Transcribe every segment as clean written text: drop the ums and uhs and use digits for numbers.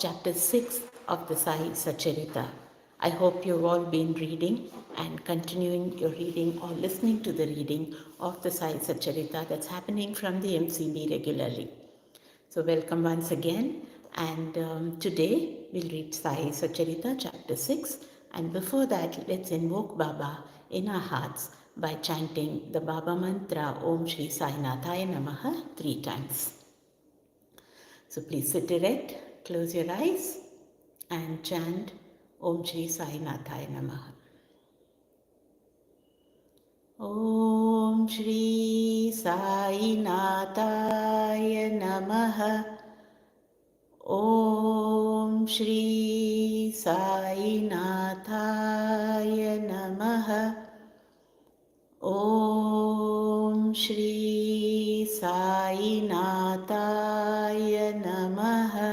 chapter 6 of the Sai Satcharita. I hope you've all been reading and continuing your reading or listening to the reading of the Sai Satcharita that's happening from the MCB regularly. So, welcome once again. And today we'll read Sai Satcharita chapter 6. And before that, let's invoke Baba in our hearts by chanting the Baba mantra Om Shri Sai Nathaya Namaha 3 times. So please sit erect, close your eyes and chant Om Shri Sai Nathaya Namaha. Om Shri Sai Nathaya Namaha. Om Shri Sai Nathaya Namaha. Om Shri Sai Nathaya Namaha.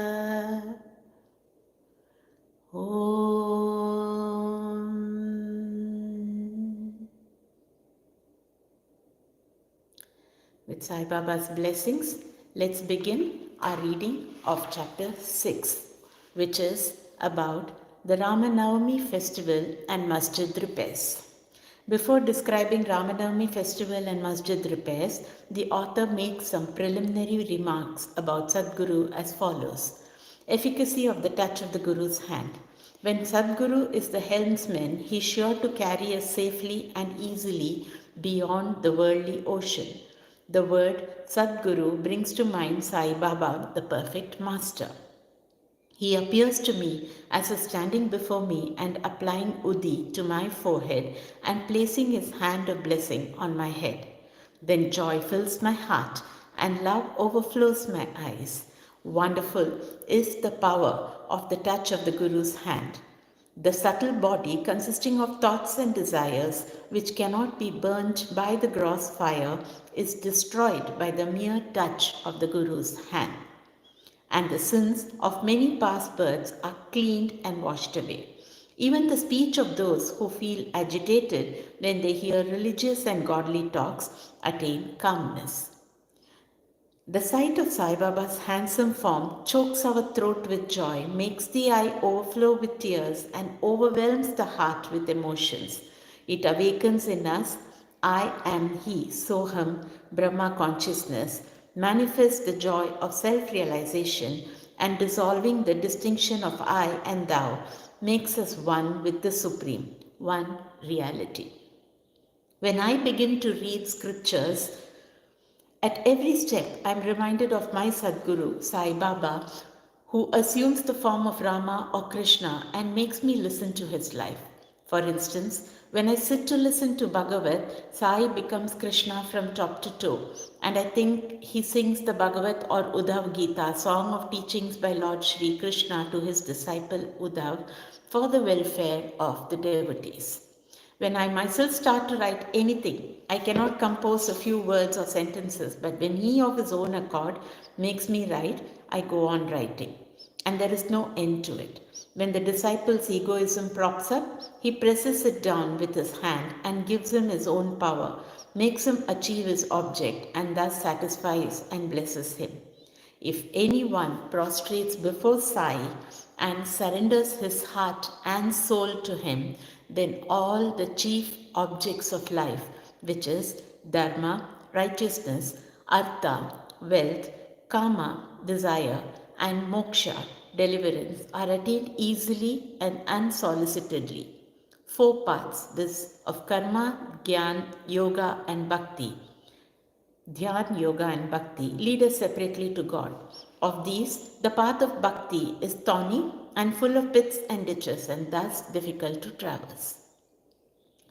Om. With Sai Baba's blessings, let's begin our reading of chapter 6, which is about the Ramanavami festival and masjid repairs. Before describing Ramanavami festival and masjid repairs, the author makes some preliminary remarks about Sadguru as follows. Efficacy of the touch of the Guru's hand. When Sadguru is the helmsman, he is sure to carry us safely and easily beyond the worldly ocean. The word Sadguru brings to mind Sai Baba, the perfect master. He appears to me as if standing before me and applying Udi to my forehead and placing his hand of blessing on my head. Then joy fills my heart and love overflows my eyes. Wonderful is the power of the touch of the Guru's hand. The subtle body consisting of thoughts and desires which cannot be burnt by the gross fire is destroyed by the mere touch of the Guru's hand. And the sins of many past births are cleaned and washed away. Even the speech of those who feel agitated when they hear religious and godly talks attain calmness. The sight of Sai Baba's handsome form chokes our throat with joy, makes the eye overflow with tears, and overwhelms the heart with emotions. It awakens in us, I am He, Soham, Brahma consciousness, manifests the joy of self-realization, and dissolving the distinction of I and Thou, makes us one with the Supreme, one reality. When I begin to read scriptures, at every step, I am reminded of my Sadguru, Sai Baba, who assumes the form of Rama or Krishna and makes me listen to his life. For instance, when I sit to listen to Bhagavat, Sai becomes Krishna from top to toe, and I think he sings the Bhagavat or Uddhav Gita, song of teachings by Lord Shri Krishna to his disciple Uddhav for the welfare of the devotees. When I myself start to write anything, I cannot compose a few words or sentences, but when he of his own accord makes me write, I go on writing. And there is no end to it. When the disciple's egoism props up, he presses it down with his hand and gives him his own power, makes him achieve his object, and thus satisfies and blesses him. If anyone prostrates before Sai and surrenders his heart and soul to him, then all the chief objects of life, which is dharma, righteousness, artha, wealth, kama, desire, and moksha, deliverance, are attained easily and unsolicitedly. 4 paths, this of karma, gyan, yoga, and bhakti. Dhyan, yoga, and bhakti lead us separately to God. Of these, the path of bhakti is thorny and full of pits and ditches, and thus difficult to traverse.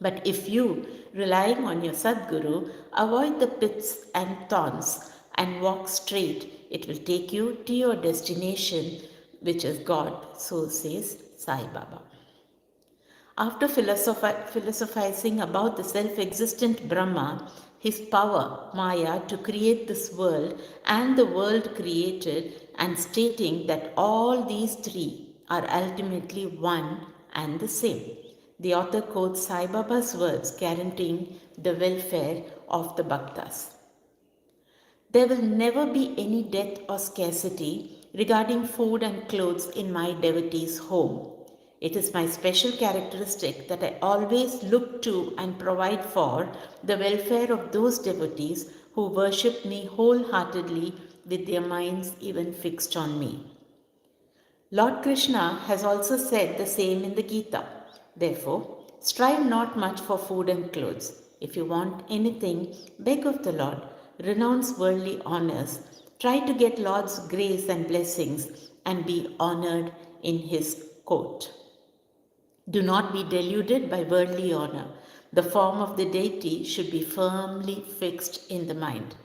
But if you, relying on your Sadguru, avoid the pits and thorns and walk straight, it will take you to your destination, which is God, so says Sai Baba. After philosophizing about the self-existent Brahma, his power, Maya, to create this world and the world created, and stating that all these three are ultimately one and the same, the author quotes Sai Baba's words guaranteeing the welfare of the Bhaktas. There will never be any death or scarcity regarding food and clothes in my devotees' home. It is my special characteristic that I always look to and provide for the welfare of those devotees who worship me wholeheartedly with their minds even fixed on me. Lord Krishna has also said the same in the Gita. Therefore, strive not much for food and clothes. If you want anything, beg of the Lord, renounce worldly honors, try to get Lord's grace and blessings, and be honored in His court. Do not be deluded by worldly honor. The form of the deity should be firmly fixed in the mind.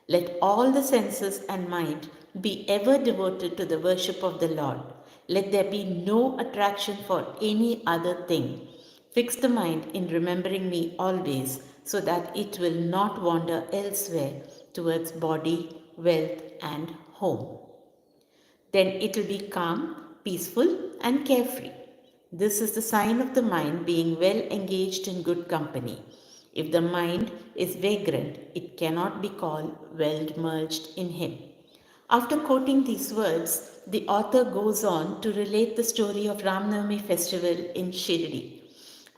Let all the senses and mind be ever devoted to the worship of the Lord. Let there be no attraction for any other thing. Fix the mind in remembering me always, so that it will not wander elsewhere towards body, wealth, and home. Then it will be calm, peaceful, and carefree. This is the sign of the mind being well engaged in good company. If the mind is vagrant, it cannot be called well merged in Him. After quoting these words, the author goes on to relate the story of Ramnavami festival in Shirdi.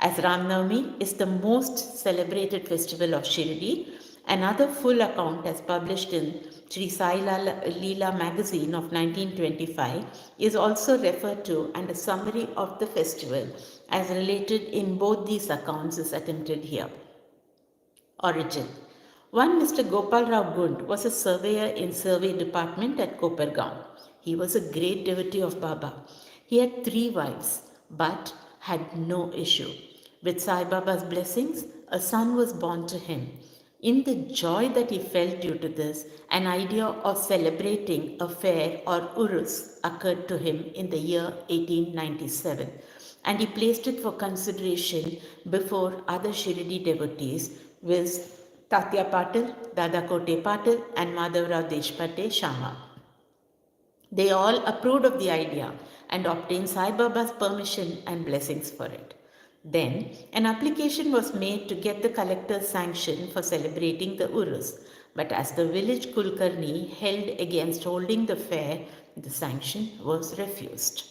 As Ramnavami is the most celebrated festival of Shirdi, another full account as published in Sri Sai Leela magazine of 1925 is also referred to, and a summary of the festival as related in both these accounts is attempted here. Origin. One Mr. Gopal Rao Gund was a surveyor in survey department at Kopargaon. He was a great devotee of Baba. He had 3 wives but had no issue. With Sai Baba's blessings, a son was born to him. In the joy that he felt due to this, an idea of celebrating a fair or urus occurred to him in the year 1897, and he placed it for consideration before other Shirdi devotees with Tatya Patil, Dada Kote Patil, and Madhavrao Deshpate Shama. They all approved of the idea and obtained Sai Baba's permission and blessings for it. Then, an application was made to get the collector's sanction for celebrating the Urus, but as the village Kulkarni held against holding the fair, the sanction was refused.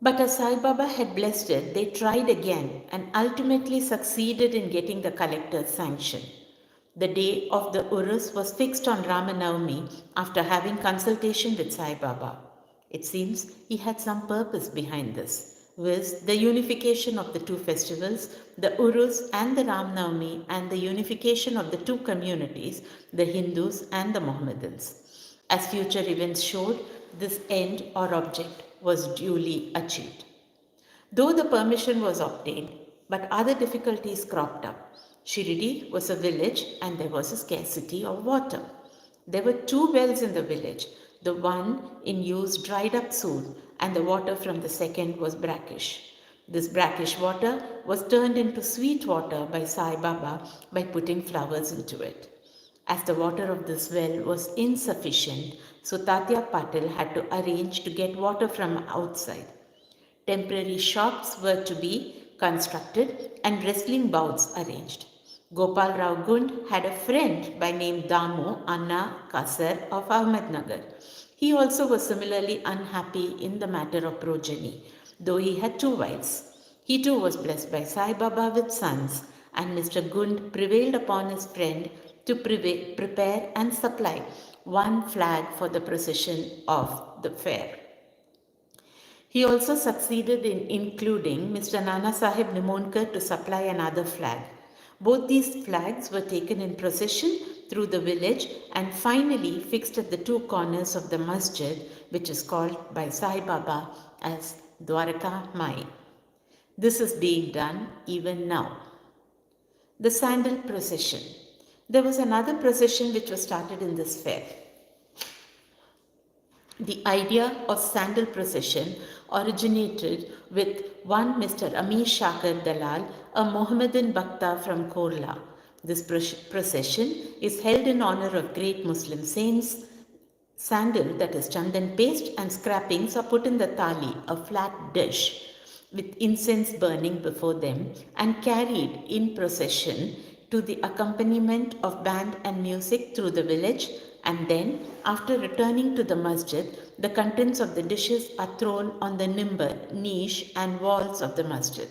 But as Sai Baba had blessed it, they tried again and ultimately succeeded in getting the collector's sanction. The day of the Urus was fixed on Ramanavami after having consultation with Sai Baba. It seems he had some purpose behind this, with the unification of the 2 festivals, the Urus and the Ramanavami, and the unification of the 2 communities, the Hindus and the Mohammedans. As future events showed, this end or object was duly achieved. Though the permission was obtained, but other difficulties cropped up. Shirdi was a village and there was a scarcity of water. There were 2 wells in the village. The one in use dried up soon, and the water from the second was brackish. This brackish water was turned into sweet water by Sai Baba by putting flowers into it. As the water of this well was insufficient, so Tatya Patil had to arrange to get water from outside. Temporary shops were to be constructed and wrestling bouts arranged. Gopal Rao Gund had a friend by name Damu Anna Kasar of Ahmednagar. He also was similarly unhappy in the matter of progeny, though he had 2 wives. He too was blessed by Sai Baba with sons, and Mr. Gund prevailed upon his friend to prepare and supply 1 flag for the procession of the fair. He also succeeded in including Mr. Nana Sahib Nimonkar to supply another flag. Both these flags were taken in procession through the village and finally fixed at the 2 corners of the masjid, which is called by Sai Baba as Dwaraka Mai. This is being done even now. The sandal procession. There was another procession which was started in this fair. The idea of sandal procession originated with one Mr. Amir Shakar Dalal, a Mohammedan Bhakta from Korla. This procession is held in honor of great Muslim saints. Sandal, that is chandan paste, and scrapings are put in the thali, a flat dish, with incense burning before them, and carried in procession to the accompaniment of band and music through the village And then, after returning to the masjid, the contents of the dishes are thrown on the nimbar, niche, and walls of the masjid.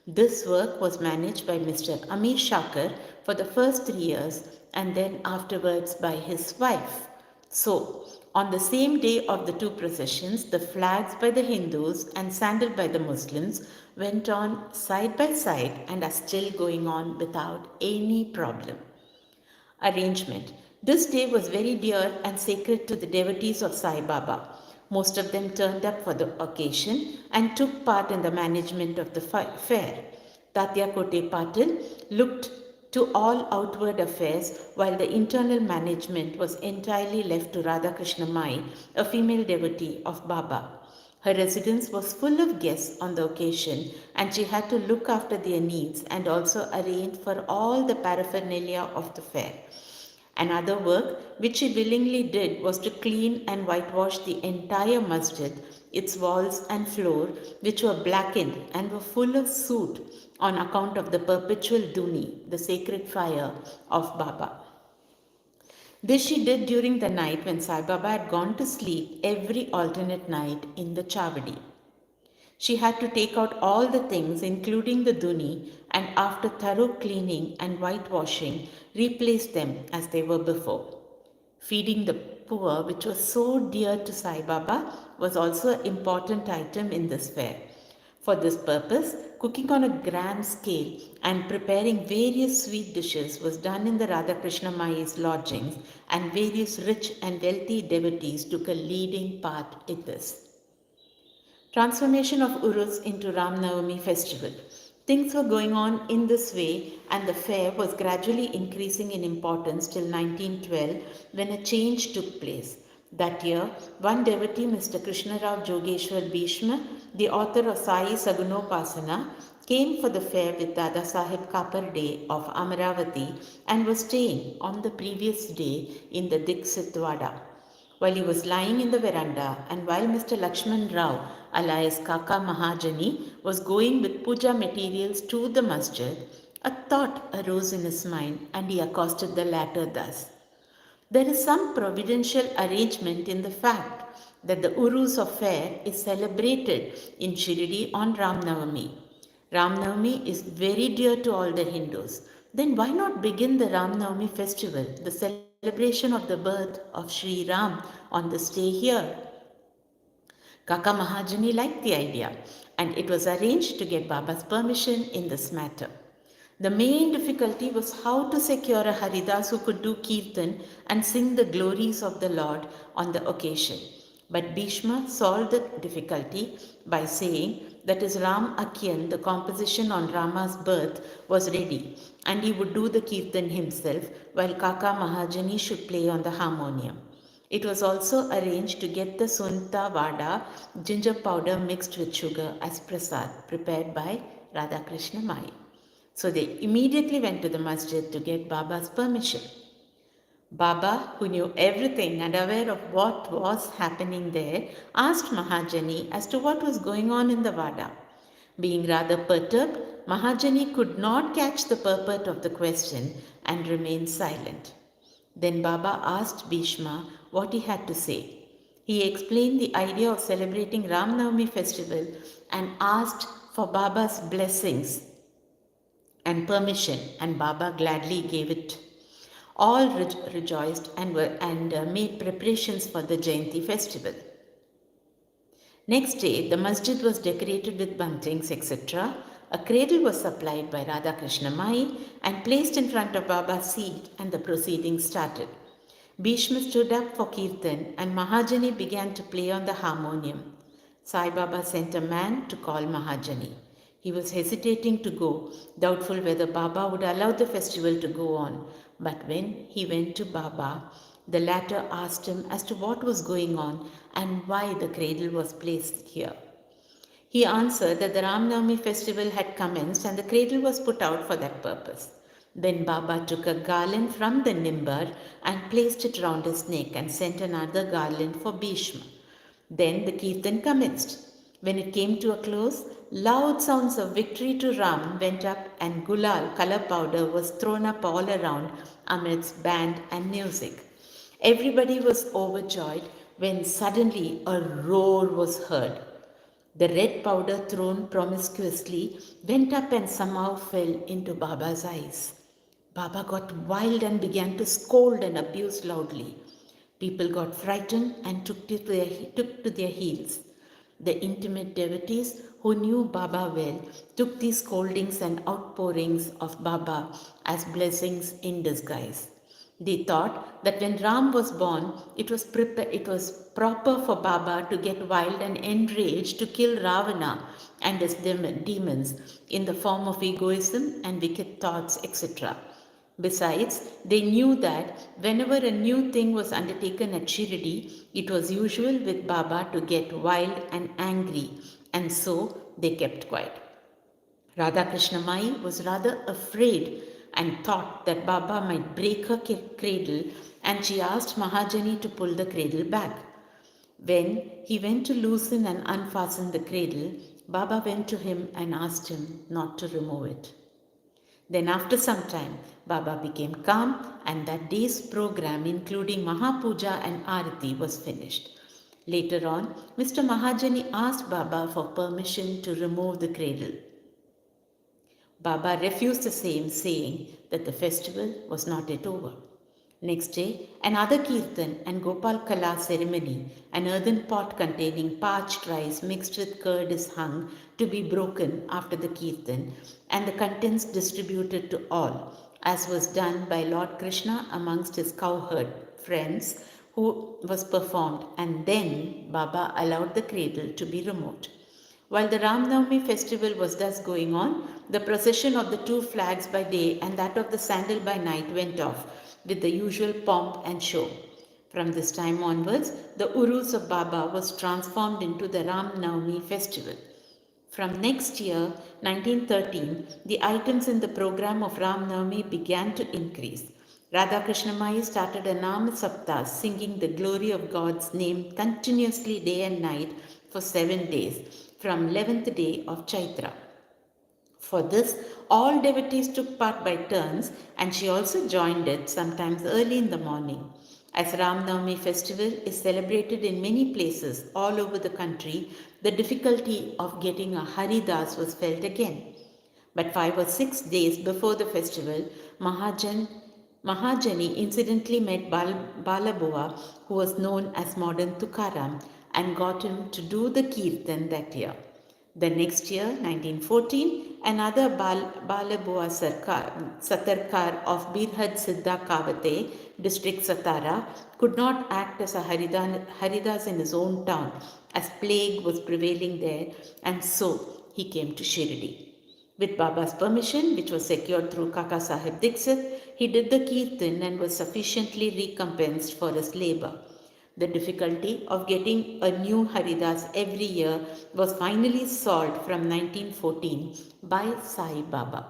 This work was managed by Mr. Amir Shakir for the first 3 years and then afterwards by his wife. So, on the same day of the two processions, the flags by the Hindus and sandal by the Muslims went on side by side and are still going on without any problem. Arrangement. This day was very dear and sacred to the devotees of Sai Baba. Most of them turned up for the occasion and took part in the management of the fair. Tatya Kote Patil looked to all outward affairs while the internal management was entirely left to Radhakrishna Mai, a female devotee of Baba. Her residence was full of guests on the occasion, and she had to look after their needs and also arrange for all the paraphernalia of the fair. Another work which she willingly did was to clean and whitewash the entire masjid, its walls and floor, which were blackened and were full of soot on account of the perpetual duni, the sacred fire of Baba. This she did during the night when Sai Baba had gone to sleep every alternate night in the Chavadi. She had to take out all the things, including the duni, and after thorough cleaning and whitewashing, replace them as they were before. Feeding the poor, which was so dear to Sai Baba, was also an important item in this fair. For this purpose, cooking on a grand scale and preparing various sweet dishes was done in the Radhakrishna Mai's lodgings, and various rich and wealthy devotees took a leading part in this. Transformation of Urus into Ram Navami festival. Things were going on in this way, and the fair was gradually increasing in importance till 1912 when a change took place. That year, one devotee, Mr. Krishnarao Jogeshwar Bhishma, the author of Sai Sagunopasana, came for the fair with Dada Sahib Kaparde of Amaravati and was staying on the previous day in the Dixit Wada. While he was lying in the veranda and while Mr. Lakshman Rao, alias Kaka Mahajani, was going with puja materials to the masjid, a thought arose in his mind and he accosted the latter thus. There is some providential arrangement in the fact that the Urus of fair is celebrated in Shirdi on Ram Navami. Ram Navami is very dear to all the Hindus. Then why not begin the Ram Navami festival, the celebration of the birth of Sri Ram, on this day here? Kaka Mahajani liked the idea, and it was arranged to get Baba's permission in this matter. The main difficulty was how to secure a Haridas who could do Kirtan and sing the glories of the Lord on the occasion. But Bhishma solved the difficulty by saying that his Ram Akyan, the composition on Rama's birth, was ready and he would do the Kirtan himself while Kaka Mahajani should play on the harmonium. It was also arranged to get the Sunta Vada, ginger powder mixed with sugar, as prasad prepared by Radhakrishna Mai. So they immediately went to the masjid to get Baba's permission. Baba, who knew everything and aware of what was happening there, asked Mahajani as to what was going on in the Vada. Being rather perturbed, Mahajani could not catch the purport of the question and remained silent. Then Baba asked Bhishma what he had to say. He explained the idea of celebrating Ram Navami festival and asked for Baba's blessings and permission, and Baba gladly gave it. All rejoiced and made preparations for the Jayanti festival. Next day, the masjid was decorated with buntings, etc. A cradle was supplied by Radhakrishna Mai and placed in front of Baba's seat, and the proceedings started. Bhishma stood up for Kirtan and Mahajani began to play on the harmonium. Sai Baba sent a man to call Mahajani. He was hesitating to go, doubtful whether Baba would allow the festival to go on. But when he went to Baba, the latter asked him as to what was going on and why the cradle was placed here. He answered that the Ram Navami festival had commenced and the cradle was put out for that purpose. Then Baba took a garland from the nimbar and placed it round his neck and sent another garland for Bhishma. Then the Kirtan commenced. When it came to a close, loud sounds of victory to Ram went up and gulal, color powder, was thrown up all around amidst band and music. Everybody was overjoyed when suddenly a roar was heard. The red powder thrown promiscuously went up and somehow fell into Baba's eyes. Baba got wild and began to scold and abuse loudly. People got frightened and took to their heels. The intimate devotees who knew Baba well took these scoldings and outpourings of Baba as blessings in disguise. They thought that when Ram was born, it was proper for Baba to get wild and enraged to kill Ravana and his demons in the form of egoism and wicked thoughts, etc. Besides, they knew that whenever a new thing was undertaken at Shirdi, it was usual with Baba to get wild and angry, and so they kept quiet. Radha Krishna Mai was rather afraid and thought that Baba might break her cradle, and she asked Mahajani to pull the cradle back. When he went to loosen and unfasten the cradle, Baba went to him and asked him not to remove it. Then, after some time, Baba became calm, and that day's program, including Mahapuja and Arati, was finished. Later on, Mr. Mahajani asked Baba for permission to remove the cradle. Baba refused the same, saying that the festival was not yet over. Next day, another kirtan and Gopal Kala ceremony, an earthen pot containing parched rice mixed with curd is hung to be broken after the kirtan, and the contents distributed to all, as was done by Lord Krishna amongst his cowherd friends, who was performed, and then Baba allowed the cradle to be removed. While the Ram Navami festival was thus going on, the procession of the two flags by day and that of the sandal by night went off with the usual pomp and show. From this time onwards, the Urus of Baba was transformed into the Ram Navami festival. From next year, 1913, the items in the program of Ram Navami began to increase. Radha Krishnamai started a Nam Sapta, singing the glory of God's name continuously day and night for 7 days, from 11th day of Chaitra. For this, all devotees took part by turns, and she also joined it sometimes early in the morning. As Ram Navami festival is celebrated in many places all over the country, the difficulty of getting a Haridas was felt again. But 5 or 6 days before the festival, Mahajani incidentally met Balabua, who was known as modern Tukaram, and got him to do the Kirtan that year. The next year, 1914, another Balabua Satarkar of Birhad Siddha Kavate, district Satara, could not act as a Haridas in his own town, as plague was prevailing there, and so he came to Shirdi. With Baba's permission, which was secured through Kaka Sahib Dixit, he did the Kirtan and was sufficiently recompensed for his labor. The difficulty of getting a new Haridas every year was finally solved from 1914 by Sai Baba,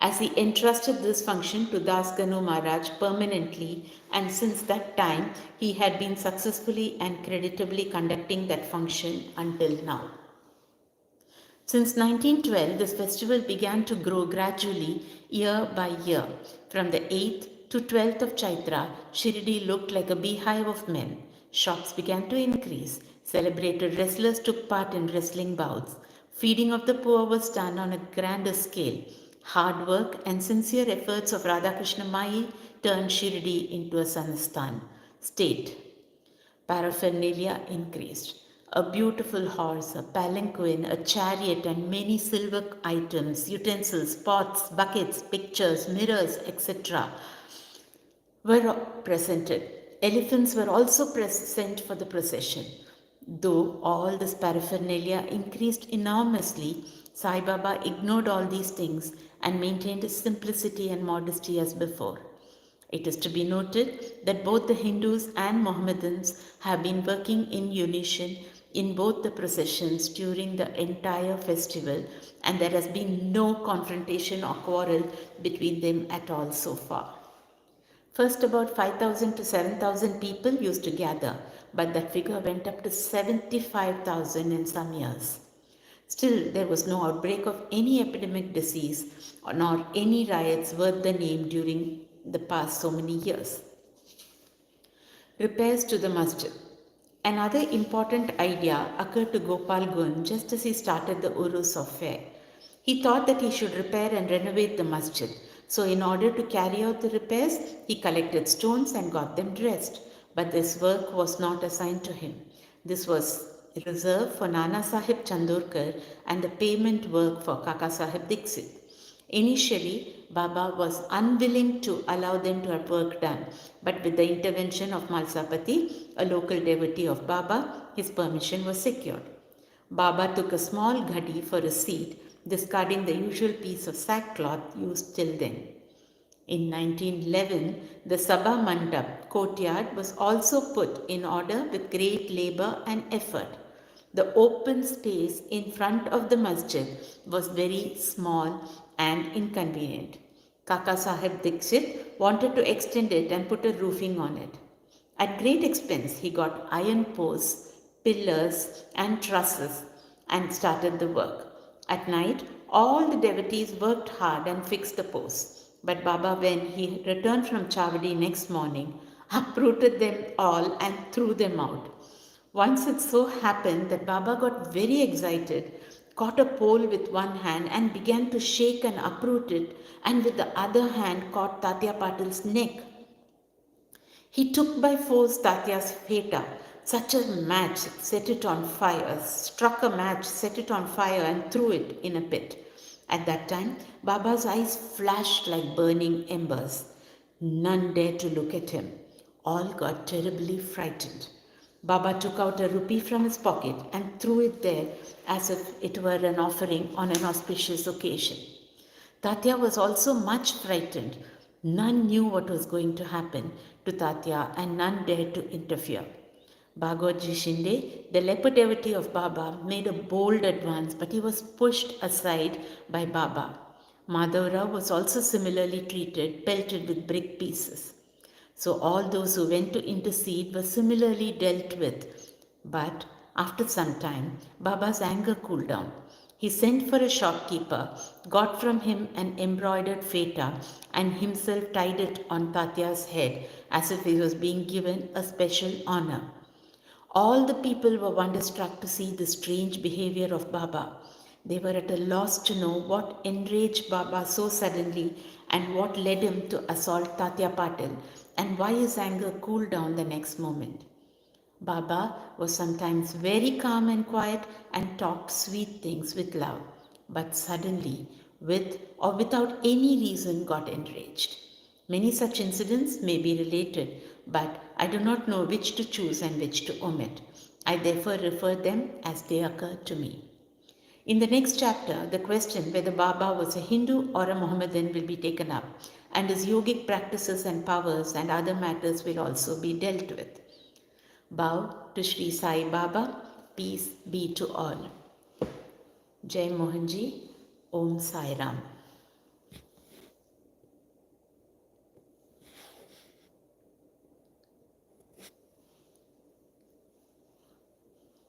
as he entrusted this function to Das Ganu Maharaj permanently, and since that time he had been successfully and creditably conducting that function until now. Since 1912, this festival began to grow gradually year by year. From the 8th to 12th of Chaitra, Shirdi looked like a beehive of men. Shops began to increase. Celebrated wrestlers took part in wrestling bouts. Feeding of the poor was done on a grander scale. Hard work and sincere efforts of Radhakrishna Mai turned Shirdi into a Sansthan state. Paraphernalia increased. A beautiful horse, a palanquin, a chariot, and many silver items, utensils, pots, buckets, pictures, mirrors, etc. were presented. Elephants were also present for the procession. Though all this paraphernalia increased enormously, Sai Baba ignored all these things and maintained his simplicity and modesty as before. It is to be noted that both the Hindus and Mohammedans have been working in unison in both the processions during the entire festival, and there has been no confrontation or quarrel between them at all so far. First, about 5,000 to 7,000 people used to gather, but that figure went up to 75,000 in some years. Still, there was no outbreak of any epidemic disease nor any riots worth the name during the past so many years. Repairs to the masjid. Another important idea occurred to Gopal Gun just as he started the Urus of fair. He thought that he should repair and renovate the masjid. So, in order to carry out the repairs, he collected stones and got them dressed. But this work was not assigned to him. This was reserved for Nana Sahib Chandorkar and the payment work for Kaka Sahib Dixit. Initially, Baba was unwilling to allow them to have work done, but with the intervention of Malsapati, a local devotee of Baba, his permission was secured. Baba took a small ghadi for a seat, discarding the usual piece of sackcloth used till then. In 1911, the Sabha Mandap courtyard was also put in order with great labor and effort. The open space in front of the masjid was very small and inconvenient. Kaka Sahib Dixit wanted to extend it and put a roofing on it. At great expense, he got iron posts, pillars, and trusses and started the work. At night, all the devotees worked hard and fixed the posts. But Baba, when he returned from Chavadi next morning, uprooted them all and threw them out. Once it so happened that Baba got very excited, caught a pole with one hand and began to shake and uproot it, and with the other hand caught Tatya Patil's neck. He took by force Tatya's feta, such a match, set it on fire, struck a match, set it on fire, and threw it in a pit. At that time, Baba's eyes flashed like burning embers. None dared to look at him. All got terribly frightened. Baba took out a rupee from his pocket and threw it there as if it were an offering on an auspicious occasion. Tatya was also much frightened. None knew what was going to happen to Tatya and none dared to interfere. Bhagwatji Shinde, the leper devotee of Baba, made a bold advance, but he was pushed aside by Baba. Madhavrao was also similarly treated, pelted with brick pieces. So all those who went to intercede were similarly dealt with. But after some time, Baba's anger cooled down. He sent for a shopkeeper, got from him an embroidered feta, and himself tied it on Tatya's head as if he was being given a special honor. All the people were wonderstruck to see the strange behavior of Baba. They were at a loss to know what enraged Baba so suddenly and what led him to assault Tatya Patil and why his anger cooled down the next moment. Baba was sometimes very calm and quiet and talked sweet things with love, but suddenly, with or without any reason, got enraged. Many such incidents may be related, but I do not know which to choose and which to omit. I therefore refer them as they occur to me. In the next chapter, the question whether Baba was a Hindu or a Mohammedan will be taken up, and his yogic practices and powers and other matters will also be dealt with. Bow to Sri Sai Baba, peace be to all. Jai Mohanji, Om Sai Ram.